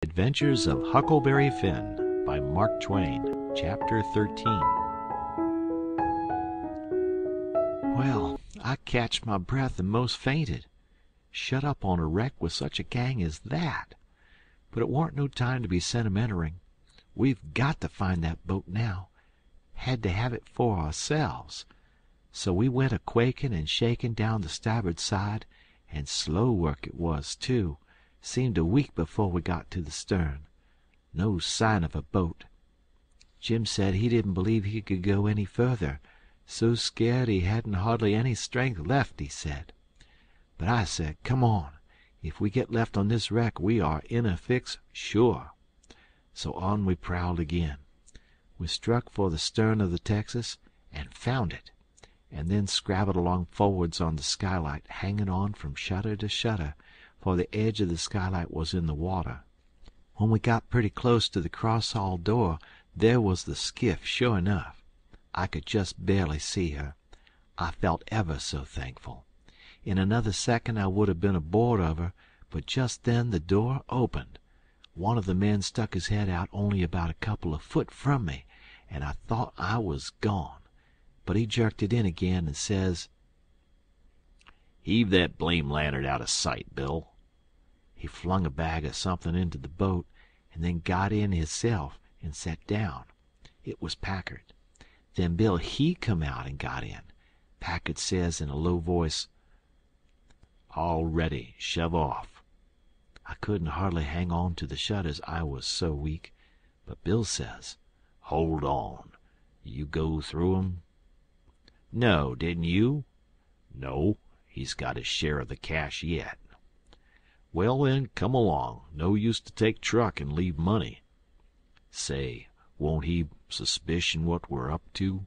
Adventures of Huckleberry Finn by Mark Twain, Chapter 13. Well, I catched my breath and most fainted. Shut up on a wreck with such a gang as that. But it warn't no time to be sentimentering. We've got to find that boat now. Had to have it for ourselves. So we went a-quaking and shaking down the starboard side, and slow work it was, too. Seemed a week before we got to the stern. No sign of a boat. Jim said he didn't believe he could go any further. So scared he hadn't hardly any strength left, he said. But I said, come on. If we get left on this wreck, we are in a fix, sure. So on we prowled again. We struck for the stern of the Texas and found it, and then scrabbled along forwards on the skylight, hanging on from shutter to shutter, for the edge of the skylight was in the water. When we got pretty close to the cross-hall door, there was the skiff, sure enough. I could just barely see her. I felt ever so thankful. In another second I would have been aboard of her, but just then the door opened. One of the men stuck his head out only about a couple of foot from me, and I thought I was gone. But he jerked it in again and says, "Heave that blame lantern out of sight, Bill." He flung a bag of something into the boat, and then got in hisself and sat down. It was Packard. Then Bill he come out and got in. Packard says in a low voice, "All ready, shove off." I couldn't hardly hang on to the shutters, I was so weak. But Bill says, "Hold on. You go through 'em?" "No, didn't you?" "No, he's got his share of the cash yet." "Well, then, come along. No use to take truck and leave money." "Say, won't he suspicion what we're up to?"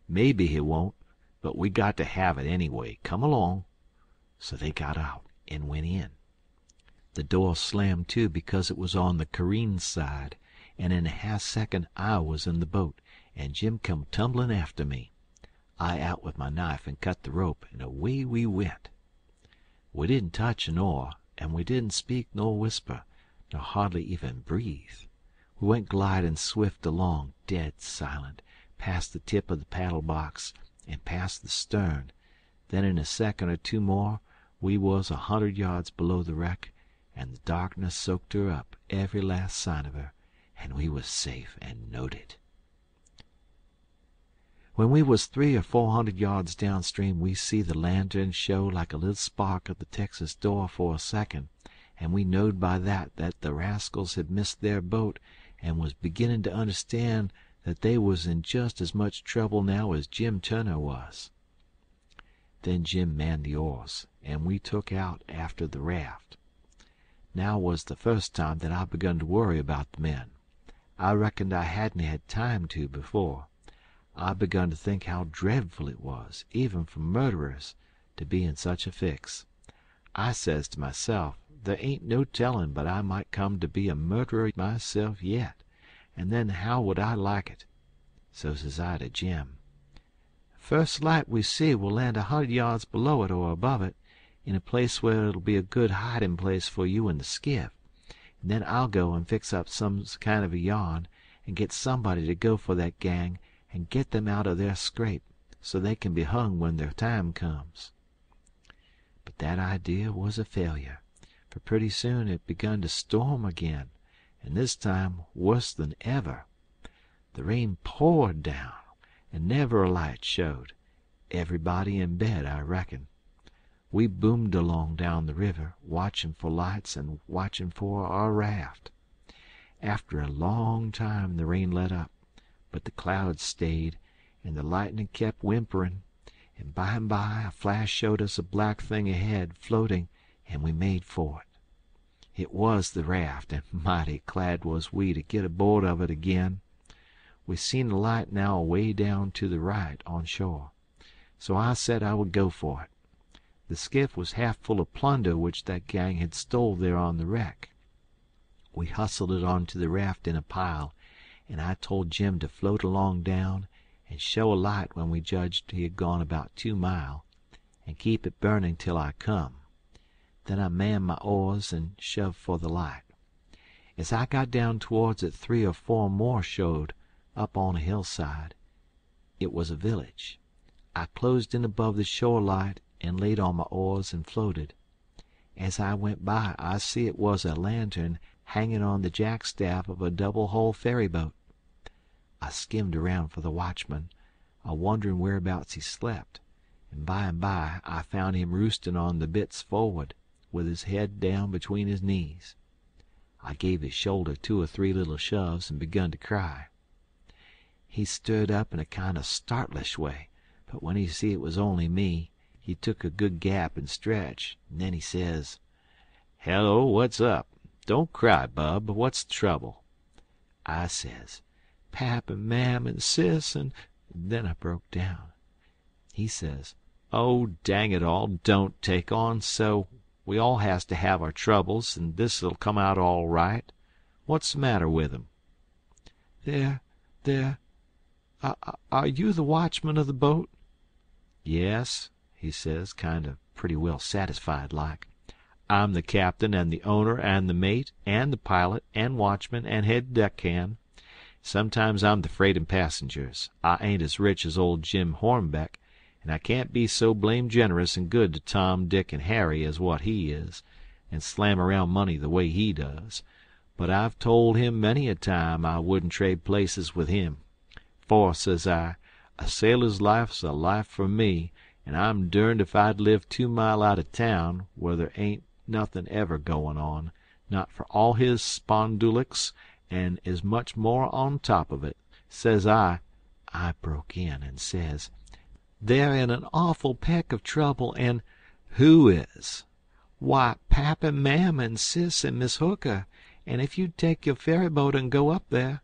"Maybe he won't, but we got to have it anyway. Come along." So they got out and went in. The door slammed to because it was on the careen side, and in a half-second I was in the boat, and Jim come tumbling after me. I out with my knife and cut the rope, and away we went. We didn't touch an oar, and we didn't speak nor whisper, nor hardly even breathe. We went gliding swift along, dead silent, past the tip of the paddle box and past the stern. Then in a second or two more we was 100 yards below the wreck, and the darkness soaked her up, every last sign of her, and we was safe and knowed it. When we was 300 or 400 yards downstream, we see the lantern show like a little spark of the Texas door for a second, and we knowed by that the rascals had missed their boat and was beginning to understand that they was in just as much trouble now as Jim Turner was. Then Jim manned the oars, and we took out after the raft. Now was the first time that I begun to worry about the men. I reckoned I hadn't had time to before. I begun to think how dreadful it was, even for murderers, to be in such a fix. I says to myself, there ain't no tellin' but I might come to be a murderer myself yet, and then how would I like it? So says I to Jim, "First light we see we'll land 100 yards below it or above it, in a place where it'll be a good hiding place for you and the skiff, and then I'll go and fix up some kind of a yarn, and get somebody to go for that gang and get them out of their scrape, so they can be hung when their time comes." But that idea was a failure, for pretty soon it begun to storm again, and this time worse than ever. The rain poured down, and never a light showed. Everybody in bed, I reckon. We boomed along down the river, watching for lights and watching for our raft. After a long time the rain let up, but the clouds stayed, and the lightning kept whimpering, and by a flash showed us a black thing ahead, floating, and we made for it. It was the raft, and mighty glad was we to get aboard of it again. We seen a light now away down to the right on shore, so I said I would go for it. The skiff was half full of plunder which that gang had stole there on the wreck. We hustled it onto the raft in a pile, and I told Jim to float along down and show a light when we judged he had gone about 2 mile, and keep it burning till I come. Then I manned my oars and shoved for the light. As I got down towards it 3 or 4 more showed, up on a hillside. It was a village. I closed in above the shore light and laid on my oars and floated. As I went by I see it was a lantern hanging on the jackstaff of a double-hull ferryboat. I skimmed around for the watchman, a-wondering whereabouts he slept, and by I found him roosting on the bitts forward, with his head down between his knees. I gave his shoulder 2 or 3 little shoves and begun to cry. He stirred up in a kind of startlish way, but when he see it was only me, he took a good gap and stretch, and then he says, "Hello, what's up? Don't cry, bub. What's the trouble?" I says, "Pap and Mam and Sis and—" Then I broke down. He says, "Oh, dang it all, don't take on so. We all has to have our troubles, and this'll come out all right. What's the matter with 'em?" Are you the watchman of the boat?" "Yes," he says, kind of pretty well satisfied like. "I'm the captain and the owner and the mate and the pilot and watchman and head deckhand. Sometimes I'm the freightin' passengers. I ain't as rich as old Jim Hornbeck, and I can't be so blame generous and good to Tom, Dick, and Harry as what he is, and slam around money the way he does. But I've told him many a time I wouldn't trade places with him. For, says I, a sailor's life's a life for me, and I'm derned if I'd live 2 mile out o' town, where there ain't nothin' ever goin' on, not for all his spondulics, and as much more on top of it. Says I broke in and says, "They're in an awful peck of trouble, and—" "Who is?" "Why, Pap and Mam and Sis and Miss Hooker, and if you'd take your ferryboat and go up there—"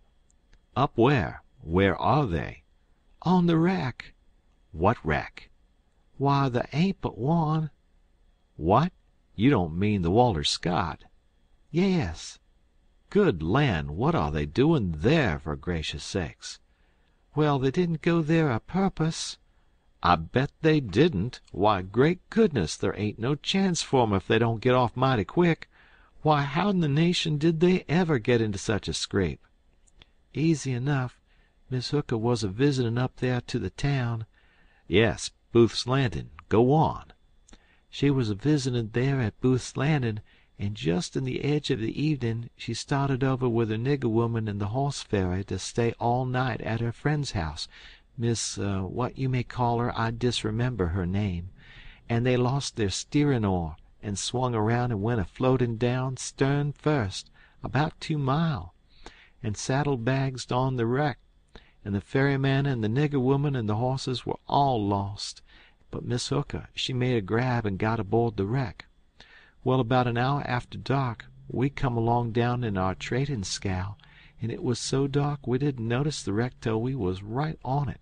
"Up where? Where are they?" "On the wreck." "What wreck?" "Why, there ain't but one." "What? You don't mean the Walter Scott?" "Yes." "Good land! What are they doing there, for gracious sakes?" "Well, they didn't go there a purpose." "I bet they didn't. Why, great goodness, there ain't no chance for 'em if they don't get off mighty quick. Why, how in the nation did they ever get into such a scrape?" "Easy enough. Miss Hooker was a visitin' up there to the town." "Yes, Booth's Landing. Go on." "She was a visitin' there at Booth's Landing, and just in the edge of the evening she started over with her nigger woman in the horse ferry to stay all night at her friend's house, Miss what you may call her, I disremember her name, and they lost their steerin' oar and swung around and went a-floatin' down stern first, about 2 mile, and saddle-bagsed on the wreck, and the ferryman and the nigger woman and the horses were all lost, but Miss Hooker she made a grab and got aboard the wreck. Well, about an hour after dark we come along down in our tradin' scow, and it was so dark we didn't notice the wreck till we was right on it,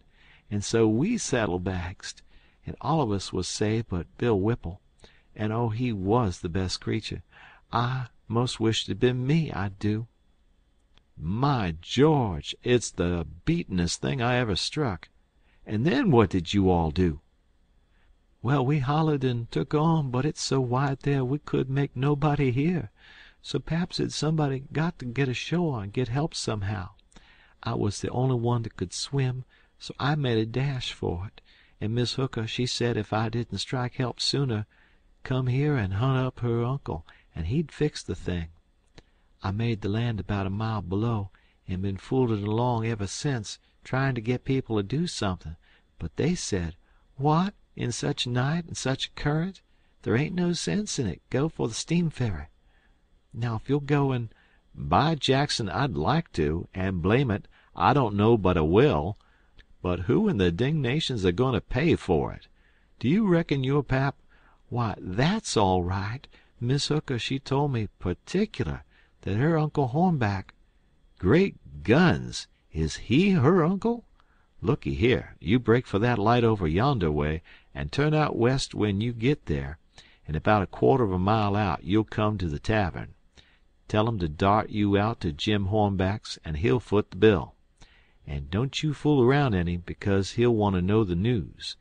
and so we saddle-bagsed, and all of us was saved but Bill Whipple, and oh, he was the best creature. I most wished it'd been me, I do." "My George, it's the beatin'est thing I ever struck. And then what did you all do?" "Well, we hollered and took on, but it's so wide there we couldn't make nobody hear. So Pap said somebody got to get ashore and get help somehow. I was the only one that could swim, so I made a dash for it, and Miss Hooker she said if I didn't strike help sooner, come here and hunt up her uncle, and he'd fix the thing. I made the land about a mile below, and been fooling along ever since, trying to get people to do something, but they said, 'What, in such a night and such a current? There ain't no sense in it. Go for the steam ferry.' Now if you'll go and—" "By Jackson, I'd like to, and blame it, I don't know but I will. But who in the dingnation's a goin' to pay for it? Do you reckon your pap—" "Why, that's all right. Miss Hooker she told me, particular, that her Uncle Hornback—" "Great guns! Is he her uncle? Looky here, you break for that light over yonder way, and turn out west when you git there, and about a quarter of a mile out you'll come to the tavern. Tell 'em to dart you out to Jim Hornback's, and he'll foot the bill. And don't you fool around any, because he'll want to know the news.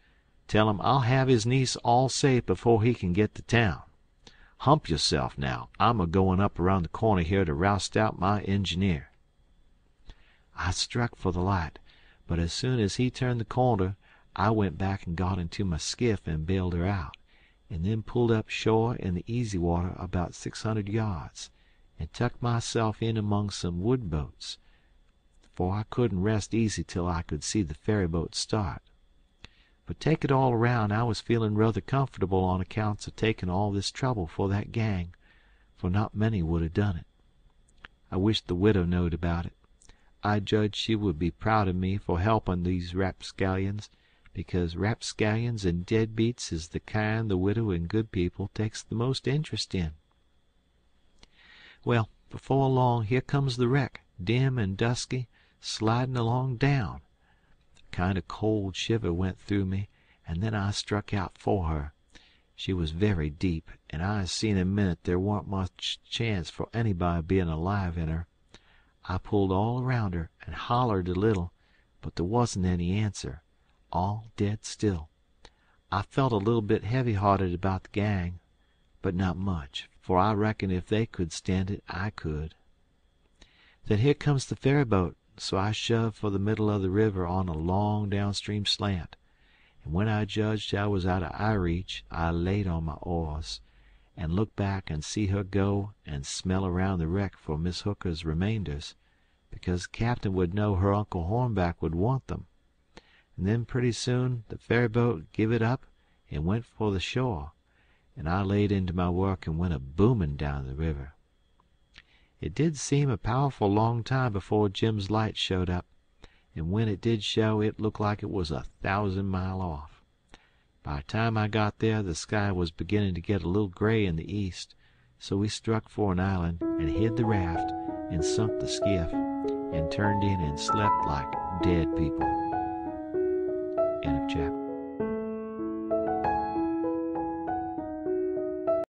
Tell him I'll have his niece all safe before he can get to town. Hump yourself, now. I'm a-goin' up around the corner here to roust out my engineer." I struck for the light, but as soon as he turned the corner I went back and got into my skiff and bailed her out, and then pulled up shore in the easy water about 600 yards, and tucked myself in among some wood boats, for I couldn't rest easy till I could see the ferryboat start. But take it all around, I was feeling ruther comfortable on accounts of taking all this trouble for that gang, for not many would have done it. I wished the widow knowed about it. I judged she would be proud of me for helping these rapscallions, because rapscallions and deadbeats is the kind the widow and good people takes the most interest in. Well, before long here comes the wreck, dim and dusky, sliding along down. A kind of cold shiver went through me, and then I struck out for her. She was very deep, and I seen in a minute there warn't much chance for anybody being alive in her. I pulled all around her and hollered a little, but there wasn't any answer. All dead still. I felt a little bit heavy-hearted about the gang, but not much, for I reckon if they could stand it, I could. Then here comes the ferryboat, so I shoved for the middle of the river on a long downstream slant, and when I judged I was out of eye reach, I laid on my oars, and looked back and see her go and smell around the wreck for Miss Hooker's remainders, because the captain would know her Uncle Hornback would want them. And then pretty soon the ferryboat give it up and went for the shore, and I laid into my work and went a-booming down the river. It did seem a powerful long time before Jim's light showed up, and when it did show it looked like it was 1,000 mile off. By the time I got there the sky was beginning to get a little gray in the east, so we struck for an island and hid the raft and sunk the skiff and turned in and slept like dead people.